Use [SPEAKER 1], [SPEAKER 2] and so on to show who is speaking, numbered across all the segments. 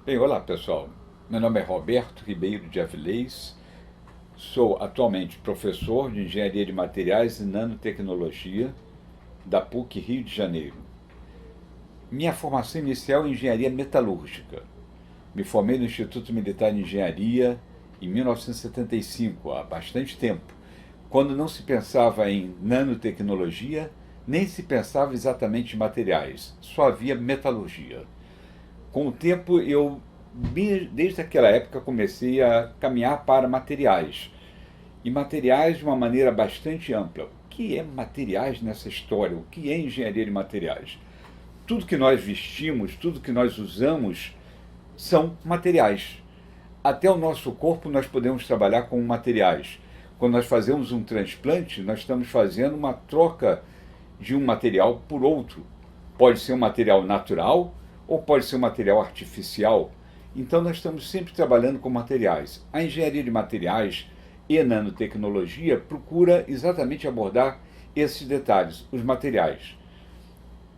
[SPEAKER 1] Bem, olá pessoal. Meu nome é Roberto Ribeiro de Avilés. Sou atualmente professor de Engenharia de Materiais e Nanotecnologia da PUC Rio de Janeiro. Minha formação inicial é em Engenharia Metalúrgica. Me formei no Instituto Militar de Engenharia em 1975, há bastante tempo, quando não se pensava em nanotecnologia, nem se pensava exatamente em materiais, só havia metalurgia. Com o tempo, desde aquela época, comecei a caminhar para materiais. E materiais de uma maneira bastante ampla. O que é materiais nessa história? O que é engenharia de materiais? Tudo que nós vestimos, tudo que nós usamos, são materiais. Até o nosso corpo nós podemos trabalhar com materiais. Quando nós fazemos um transplante, nós estamos fazendo uma troca de um material por outro. Pode ser um material natural ou pode ser um material artificial. Então nós estamos sempre trabalhando com materiais. A engenharia de materiais e nanotecnologia procura exatamente abordar esses detalhes, os materiais,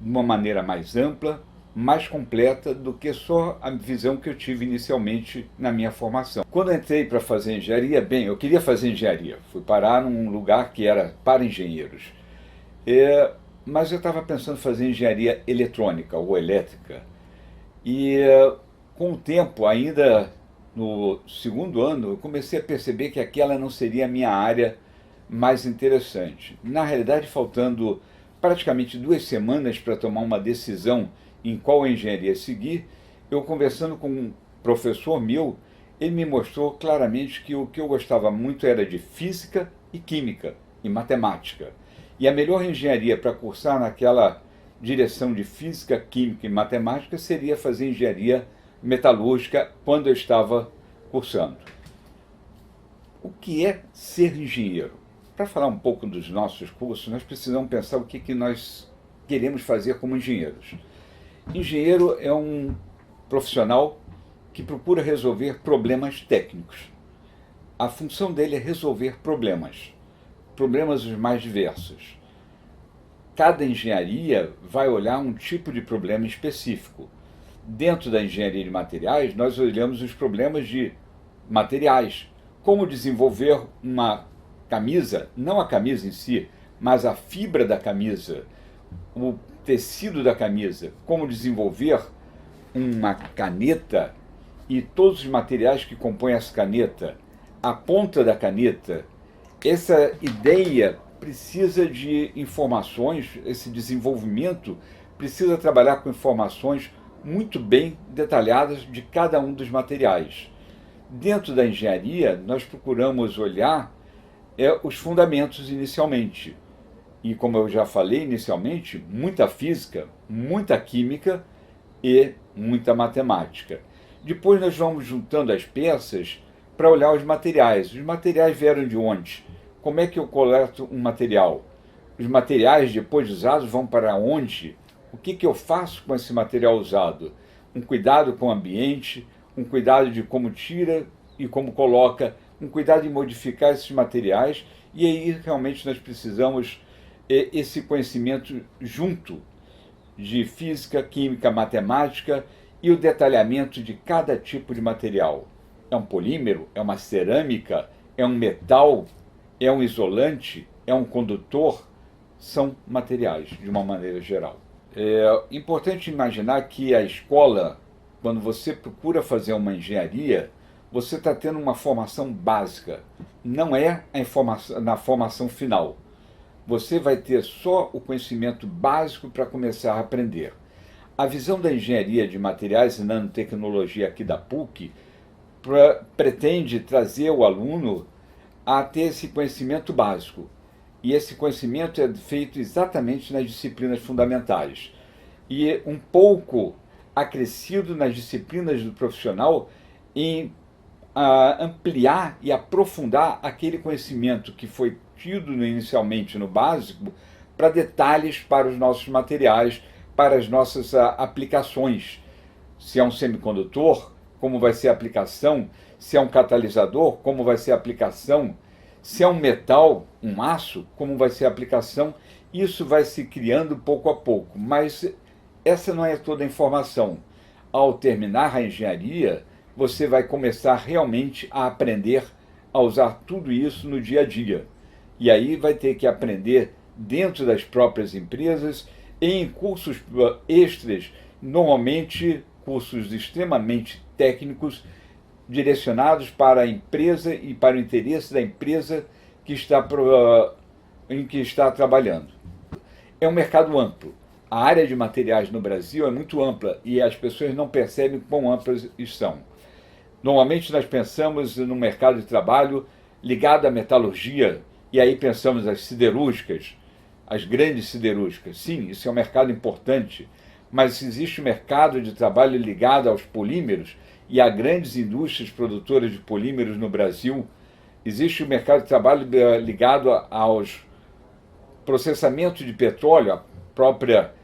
[SPEAKER 1] de uma maneira mais ampla, mais completa do que só a visão que eu tive inicialmente na minha formação. Quando eu entrei para fazer engenharia, bem, eu queria fazer engenharia. Fui parar num lugar que era para engenheiros. Mas eu estava pensando em fazer engenharia eletrônica ou elétrica. E com o tempo, ainda no segundo ano, eu comecei a perceber que aquela não seria a minha área mais interessante. Na realidade, faltando praticamente 2 semanas para tomar uma decisão em qual engenharia seguir, eu conversando com um professor meu, ele me mostrou claramente que o que eu gostava muito era de física e química e matemática. E a melhor engenharia para cursar naquela direção de física, química e matemática seria fazer engenharia metalúrgica quando eu estava cursando. O que é ser engenheiro? Para falar um pouco dos nossos cursos, nós precisamos pensar o que nós queremos fazer como engenheiros. Engenheiro é um profissional que procura resolver problemas técnicos. A função dele é resolver problemas os mais diversos. Cada engenharia vai olhar um tipo de problema específico. Dentro da engenharia de materiais, nós olhamos os problemas de materiais. Como desenvolver uma camisa, não a camisa em si, mas a fibra da camisa, o tecido da camisa. Como desenvolver uma caneta e todos os materiais que compõem essa caneta, a ponta da caneta. Essa ideia precisa de informações, esse desenvolvimento precisa trabalhar com informações muito bem detalhadas de cada um dos materiais. Dentro da engenharia, nós procuramos olhar os fundamentos inicialmente. E como eu já falei inicialmente, muita física, muita química e muita matemática. Depois nós vamos juntando as peças para olhar os materiais. Os materiais vieram de onde? Como é que eu coleto um material? Os materiais depois usados vão para onde? O que eu faço com esse material usado? Um cuidado com o ambiente, um cuidado de como tira e como coloca, um cuidado de modificar esses materiais, e aí realmente nós precisamos esse conhecimento junto de física, química, matemática e o detalhamento de cada tipo de material. É um polímero? É uma cerâmica? É um metal? É um isolante? É um condutor? São materiais, de uma maneira geral. É importante imaginar que a escola, quando você procura fazer uma engenharia, você está tendo uma formação básica, não é na formação final. Você vai ter só o conhecimento básico para começar a aprender. A visão da engenharia de materiais e nanotecnologia aqui da PUC pretende trazer o aluno a ter esse conhecimento básico. E esse conhecimento é feito exatamente nas disciplinas fundamentais. E um pouco acrescido nas disciplinas do profissional em ampliar e aprofundar aquele conhecimento que foi tido inicialmente no básico para detalhes para os nossos materiais, para as nossas aplicações. Se é um semicondutor, como vai ser a aplicação? Se é um catalisador, como vai ser a aplicação? Se é um metal, um aço, como vai ser a aplicação? Isso vai se criando pouco a pouco, mas essa não é toda a informação. ao terminar a engenharia, você vai começar realmente a aprender a usar tudo isso no dia a dia. E aí vai ter que aprender dentro das próprias empresas, em cursos extras, normalmente cursos extremamente técnicos, direcionados para a empresa e para o interesse da empresa que está, em que está trabalhando. É um mercado amplo. A área de materiais no Brasil é muito ampla e as pessoas não percebem quão amplas estão. Normalmente nós pensamos no mercado de trabalho ligado à metalurgia, e aí pensamos as siderúrgicas, as grandes siderúrgicas. Sim, isso é um mercado importante, mas existe um mercado de trabalho ligado aos polímeros e a grandes indústrias produtoras de polímeros no Brasil. Existe um mercado de trabalho ligado aos processamentos de petróleo. A própria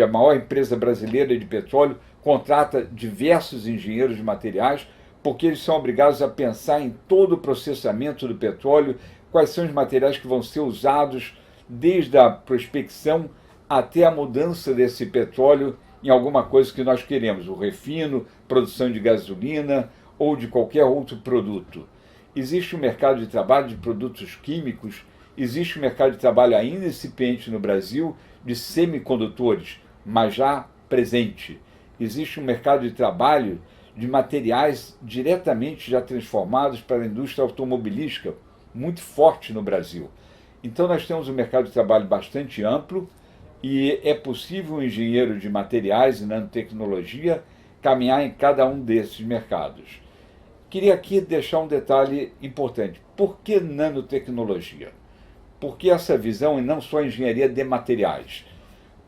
[SPEAKER 1] a maior empresa brasileira de petróleo contrata diversos engenheiros de materiais, porque eles são obrigados a pensar em todo o processamento do petróleo, quais são os materiais que vão ser usados desde a prospecção até a mudança desse petróleo em alguma coisa que nós queremos, o refino, produção de gasolina ou de qualquer outro produto. Existe um mercado de trabalho de produtos químicos, existe um mercado de trabalho ainda incipiente no Brasil de semicondutores, mas já presente. Existe um mercado de trabalho de materiais diretamente já transformados para a indústria automobilística, muito forte no Brasil. Então nós temos um mercado de trabalho bastante amplo e é possível um engenheiro de materiais e nanotecnologia caminhar em cada um desses mercados. Queria aqui deixar um detalhe importante. Por que nanotecnologia? Por que essa visão e não só engenharia de materiais?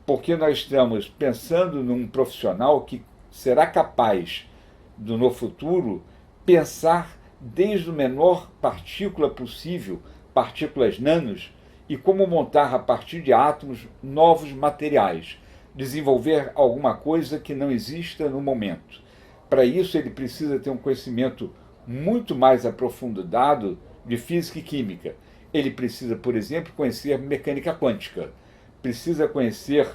[SPEAKER 1] Porque nós estamos pensando num profissional que será capaz, no futuro, pensar desde a menor partícula possível, partículas nanos, e como montar a partir de átomos novos materiais, desenvolver alguma coisa que não exista no momento. Para isso ele precisa ter um conhecimento muito mais aprofundado de física e química. Ele precisa, por exemplo, conhecer mecânica quântica, precisa conhecer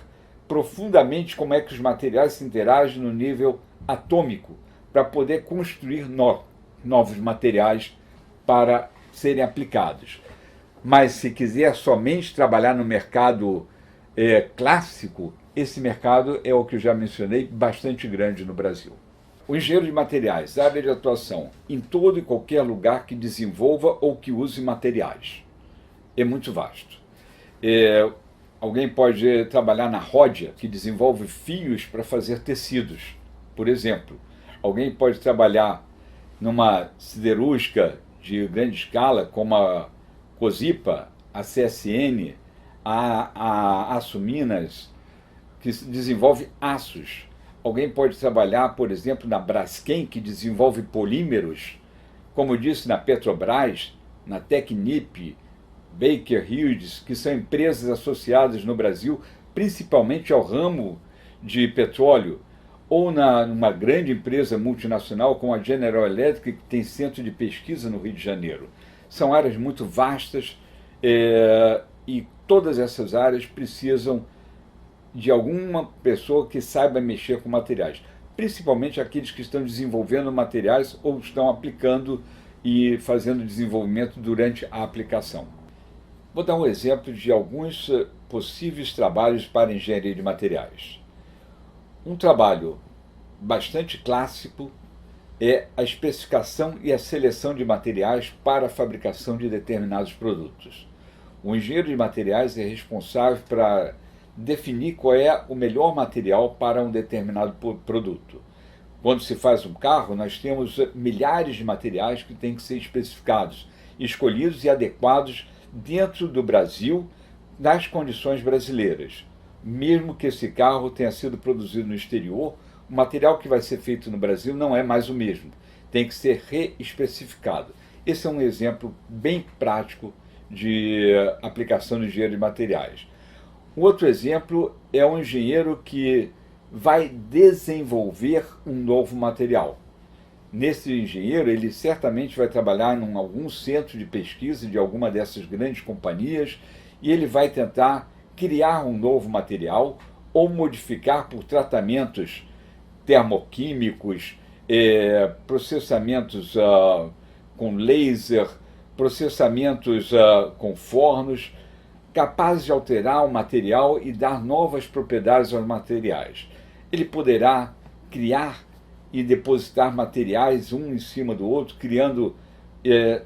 [SPEAKER 1] profundamente como é que os materiais se interagem no nível atômico, para poder construir novos materiais para serem aplicados. Mas se quiser somente trabalhar no mercado clássico, esse mercado é o que eu já mencionei, bastante grande no Brasil. O engenheiro de materiais, área de atuação, em todo e qualquer lugar que desenvolva ou que use materiais. É muito vasto. Alguém pode trabalhar na Rhodia, que desenvolve fios para fazer tecidos, por exemplo. Alguém pode trabalhar numa siderúrgica de grande escala, como a Cosipa, a CSN, a Aço Minas, que desenvolve aços. Alguém pode trabalhar, por exemplo, na Braskem, que desenvolve polímeros, como eu disse, na Petrobras, na Technip, Baker Hughes, que são empresas associadas no Brasil, principalmente ao ramo de petróleo, ou numa grande empresa multinacional como a General Electric, que tem centro de pesquisa no Rio de Janeiro. São áreas muito vastas e todas essas áreas precisam de alguma pessoa que saiba mexer com materiais, principalmente aqueles que estão desenvolvendo materiais ou estão aplicando e fazendo desenvolvimento durante a aplicação. Vou dar um exemplo de alguns possíveis trabalhos para engenharia de materiais. Um trabalho bastante clássico é a especificação e a seleção de materiais para a fabricação de determinados produtos. O engenheiro de materiais é responsável para definir qual é o melhor material para um determinado produto. Quando se faz um carro, nós temos milhares de materiais que têm que ser especificados, escolhidos e adequados dentro do Brasil, nas condições brasileiras. Mesmo que esse carro tenha sido produzido no exterior, o material que vai ser feito no Brasil não é mais o mesmo. Tem que ser reespecificado. Esse é um exemplo bem prático de aplicação de engenheiro de materiais. Um outro exemplo é um engenheiro que vai desenvolver um novo material. Nesse engenheiro, ele certamente vai trabalhar em algum centro de pesquisa de alguma dessas grandes companhias e ele vai tentar criar um novo material ou modificar por tratamentos termoquímicos, processamentos com laser, processamentos com fornos, capazes de alterar o material e dar novas propriedades aos materiais. Ele poderá criar e depositar materiais um em cima do outro, criando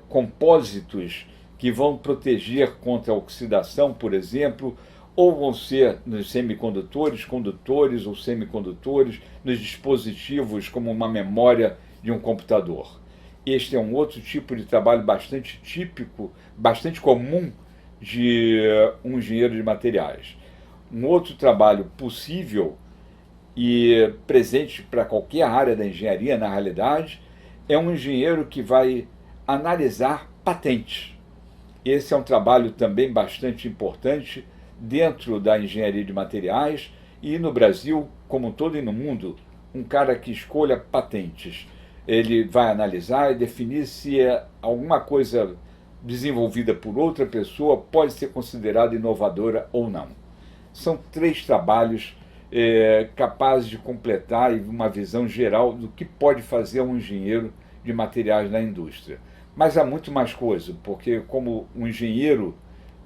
[SPEAKER 1] compósitos que vão proteger contra a oxidação, por exemplo, ou vão ser nos semicondutores, condutores ou semicondutores, nos dispositivos como uma memória de um computador. Este é um outro tipo de trabalho bastante típico, bastante comum de um engenheiro de materiais. Um outro trabalho possível e presente para qualquer área da engenharia, na realidade, é um engenheiro que vai analisar patentes. Esse é um trabalho também bastante importante dentro da engenharia de materiais e no Brasil, como um todo e no mundo, um cara que escolha patentes. Ele vai analisar e definir se alguma coisa desenvolvida por outra pessoa pode ser considerada inovadora ou não. São 3 trabalhos capazes de completar uma visão geral do que pode fazer um engenheiro de materiais na indústria. Mas há muito mais coisa, porque como um engenheiro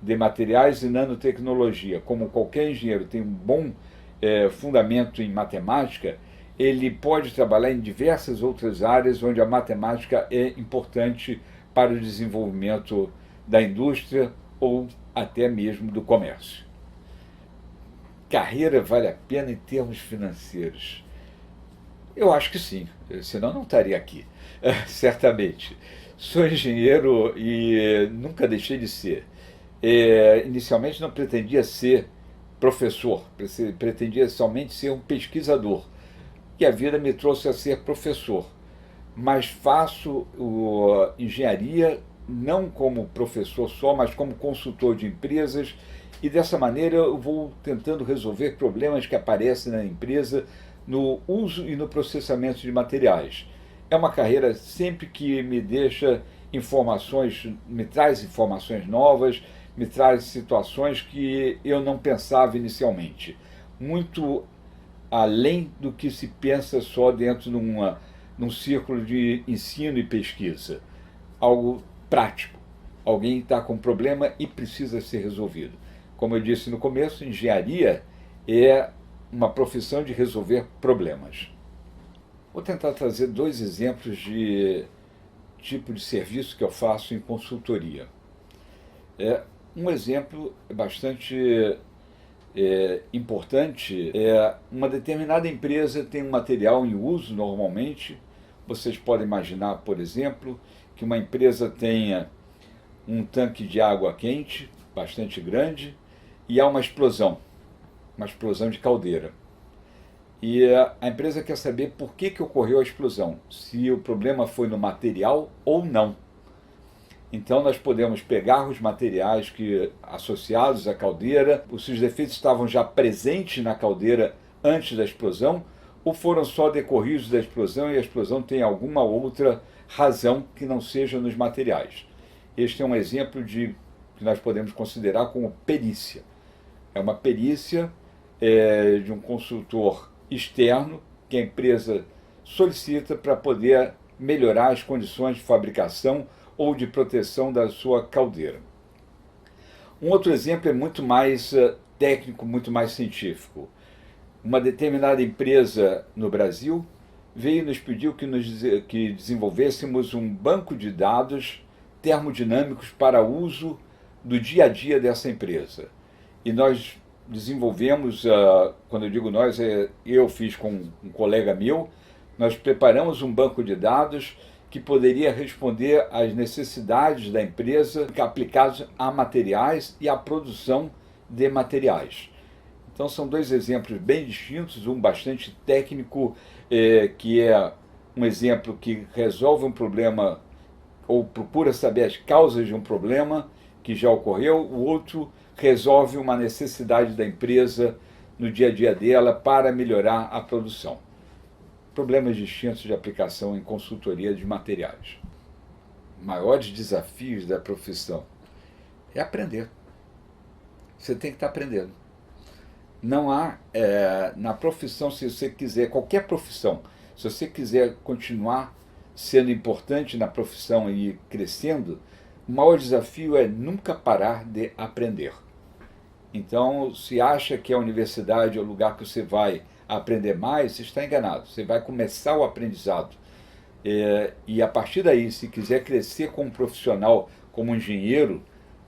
[SPEAKER 1] de materiais e nanotecnologia, como qualquer engenheiro tem um bom fundamento em matemática, ele pode trabalhar em diversas outras áreas onde a matemática é importante para o desenvolvimento da indústria ou até mesmo do comércio. Carreira vale a pena em termos financeiros? Eu acho que sim, senão não estaria aqui, certamente. Sou engenheiro e nunca deixei de ser. Inicialmente não pretendia ser professor, pretendia somente ser um pesquisador. E a vida me trouxe a ser professor. Mas faço engenharia não como professor só, mas como consultor de empresas, e dessa maneira eu vou tentando resolver problemas que aparecem na empresa no uso e no processamento de materiais. É uma carreira sempre que me deixa informações, me traz informações novas, me traz situações que eu não pensava inicialmente. Muito além do que se pensa só dentro de num círculo de ensino e pesquisa. Algo prático. Alguém está com um problema e precisa ser resolvido. Como eu disse no começo, engenharia é uma profissão de resolver problemas. Vou tentar trazer 2 exemplos de tipo de serviço que eu faço em consultoria. Um exemplo bastante importante uma determinada empresa tem um material em uso normalmente. Vocês podem imaginar, por exemplo, que uma empresa tenha um tanque de água quente bastante grande e há uma explosão de caldeira. E a empresa quer saber por que ocorreu a explosão, se o problema foi no material ou não. Então nós podemos pegar os materiais associados à caldeira, se os defeitos estavam já presentes na caldeira antes da explosão, ou foram só decorridos da explosão e a explosão tem alguma outra razão que não seja nos materiais. Este é um exemplo que nós podemos considerar como perícia. É uma perícia de um consultor externo que a empresa solicita para poder melhorar as condições de fabricação ou de proteção da sua caldeira. Um outro exemplo é muito mais técnico, muito mais científico. Uma determinada empresa no Brasil veio nos pedir que desenvolvêssemos um banco de dados termodinâmicos para uso do dia a dia dessa empresa. E nós desenvolvemos, quando eu digo nós, eu fiz com um colega meu, nós preparamos um banco de dados que poderia responder às necessidades da empresa aplicados a materiais e à produção de materiais. Então são 2 exemplos bem distintos, um bastante técnico, que é um exemplo que resolve um problema ou procura saber as causas de um problema que já ocorreu, o outro resolve uma necessidade da empresa no dia a dia dela para melhorar a produção. Problemas distintos de aplicação em consultoria de materiais. Maiores desafios da profissão é aprender. Você tem que estar aprendendo. Não há, na profissão, se você quiser, qualquer profissão, se você quiser continuar sendo importante na profissão e crescendo, o maior desafio é nunca parar de aprender. Então, se acha que a universidade é o lugar que você vai aprender mais, você está enganado. Você vai começar o aprendizado. E a partir daí, se quiser crescer como profissional, como engenheiro,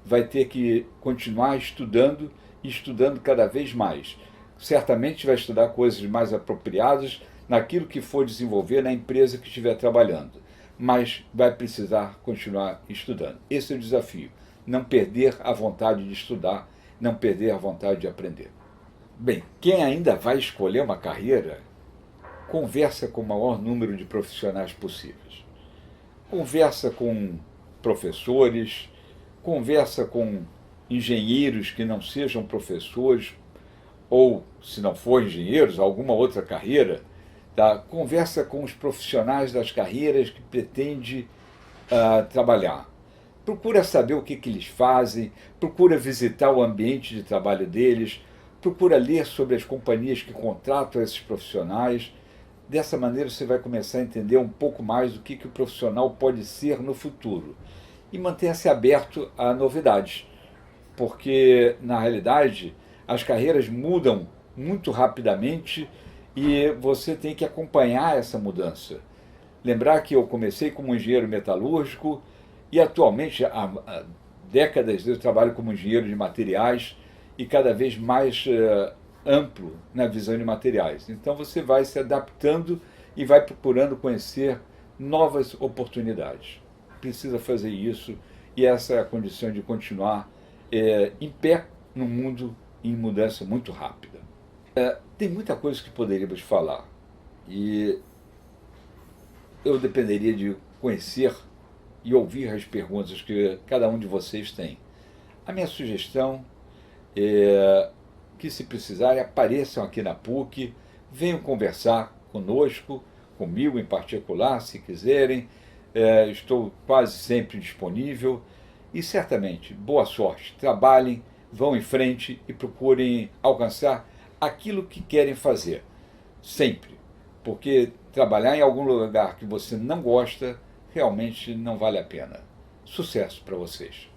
[SPEAKER 1] vai ter que continuar estudando e estudando cada vez mais. Certamente vai estudar coisas mais apropriadas naquilo que for desenvolver na empresa que estiver trabalhando, mas vai precisar continuar estudando. Esse é o desafio, não perder a vontade de estudar, não perder a vontade de aprender. Bem, quem ainda vai escolher uma carreira, conversa com o maior número de profissionais possíveis. Conversa com professores, conversa com engenheiros que não sejam professores, ou, se não for engenheiros, alguma outra carreira. Tá? Conversa com os profissionais das carreiras que pretende trabalhar. Procura saber o que eles fazem, procura visitar o ambiente de trabalho deles, procura ler sobre as companhias que contratam esses profissionais. Dessa maneira você vai começar a entender um pouco mais do que o profissional pode ser no futuro. E mantenha-se aberto a novidades, porque na realidade as carreiras mudam muito rapidamente e você tem que acompanhar essa mudança. Lembrar que eu comecei como engenheiro metalúrgico e atualmente há décadas eu trabalho como engenheiro de materiais e cada vez mais amplo na visão de materiais. Então você vai se adaptando e vai procurando conhecer novas oportunidades. Precisa fazer isso e essa é a condição de continuar em pé num mundo em mudança muito rápida. Tem muita coisa que poderíamos falar e eu dependeria de conhecer e ouvir as perguntas que cada um de vocês tem. A minha sugestão é que, se precisarem, apareçam aqui na PUC, venham conversar conosco, comigo em particular, se quiserem. Estou quase sempre disponível e certamente, boa sorte, trabalhem, vão em frente e procurem alcançar aquilo que querem fazer, sempre, porque trabalhar em algum lugar que você não gosta realmente não vale a pena. Sucesso para vocês!